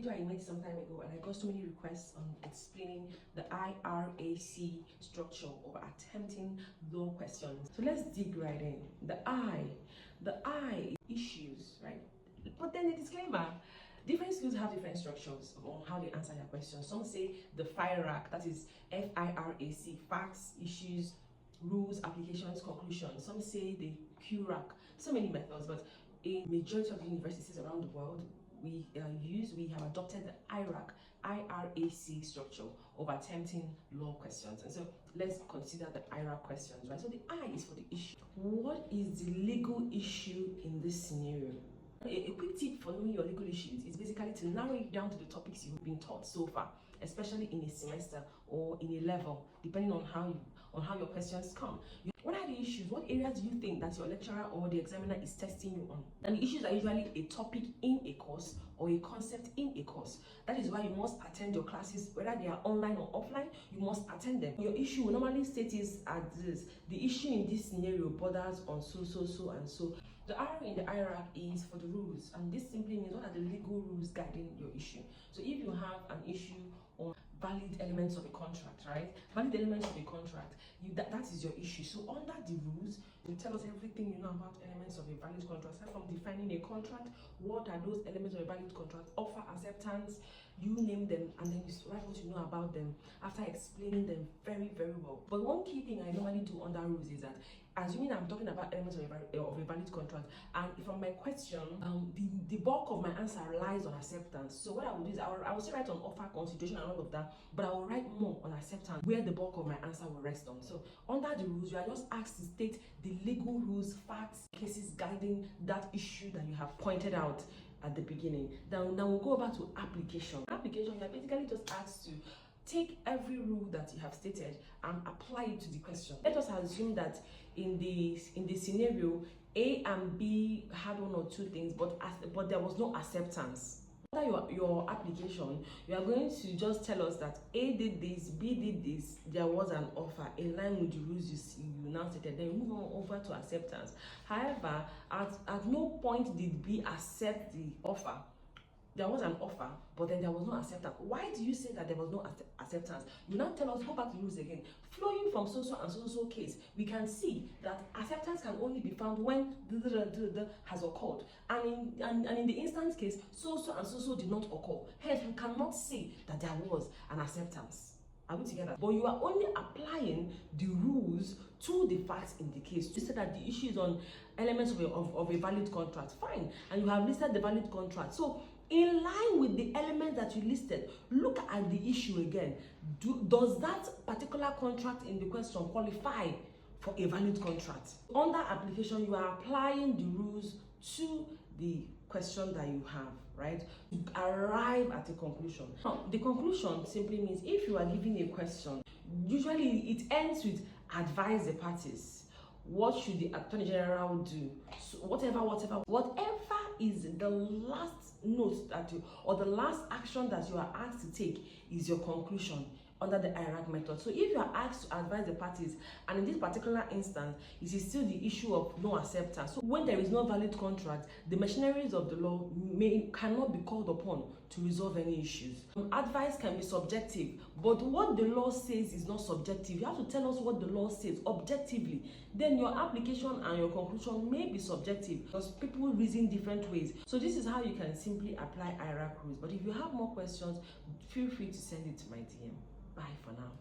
video I made some time ago, and I got so many requests on explaining the IRAC structure of attempting law questions. So let's dig right in. The I issues, right? But then the disclaimer. Different schools have different structures on how they answer their questions. Some say the FIRAC, that is FIRAC, facts, issues, rules, applications, conclusions. Some say the QRAC. So many methods, but a majority of universities around the world, we have adopted the IRAC structure of attempting law questions. And so let's consider the IRAC questions, right? So the I is for the issue. What is the legal issue in this scenario? A quick tip for knowing your legal issues is basically to narrow it down to the topics you've been taught so far, especially in a semester or in a level, depending on how your questions come. What are the issues? What areas do you think that your lecturer or the examiner is testing you on? And the issues are usually a topic in a course or a concept in a course. That is why you must attend your classes, whether they are online or offline, you must attend them. Your issue will normally state is as this: the issue in this scenario borders on so, and so. The R in the IRAC is for the rules, and this simply means what are the legal rules guiding your issue. So if you have an issue on valid elements of a contract, right? Valid elements of a contract, that is your issue. So under the rules, you tell us everything you know about elements of a valid contract. Start from defining a contract, what are those elements of a valid contract, offer, acceptance, you name them, and then you write what you know about them after explaining them very, very well. But one key thing I normally do under rules is that, assuming I'm talking about elements of a valid contract, and from my question, the bulk of my answer lies on acceptance. So what I will do is I will still write on offer, consideration, and all of that, but I will write more on acceptance, where the bulk of my answer will rest on. So under the rules, you are just asked to state the legal rules, facts, cases guiding that issue that you have pointed out at the beginning. Then we'll go over to application. Application, you are basically just asked to take every rule that you have stated and apply it to the question. Let us assume that in the scenario, A and B had one or two things, but there was no acceptance. Under your application, you are going to just tell us that A did this, B did this, there was an offer in line with the rules you now stated. Then you move on over to acceptance. However, at no point did B accept the offer. There was an offer, but then there was no acceptance. Why do you say that there was no acceptance? You now tell us, go back to the rules again. Flowing from so and so case, we can see that acceptance can only be found when has occurred. And in the instance case, so and so did not occur. Hence, we cannot say that there was an acceptance. Are we together? But you are only applying the rules to the facts in the case. You said that the issue is on elements of a valid contract. Fine. And you have listed the valid contract. So in line with the element that you listed, look at the issue again. Does that particular contract in the question qualify for a valid contract? Under application, you are applying the rules to the question that you have, right? To arrive at a conclusion. Now, the conclusion simply means if you are given a question, usually it ends with advise the parties. What should the Attorney General do? So whatever is the last note or the last action that you are asked to take is your conclusion under the IRAC method. So if you are asked to advise the parties, and in this particular instance, it is still the issue of no acceptance. So when there is no valid contract, the machineries of the law cannot be called upon to resolve any issues. Advice can be subjective, but what the law says is not subjective. You have to tell us what the law says objectively. Then your application and your conclusion may be subjective because people reason different ways. So this is how you can simply apply IRAC rules. But if you have more questions, feel free to send it to my DM. Bye for now.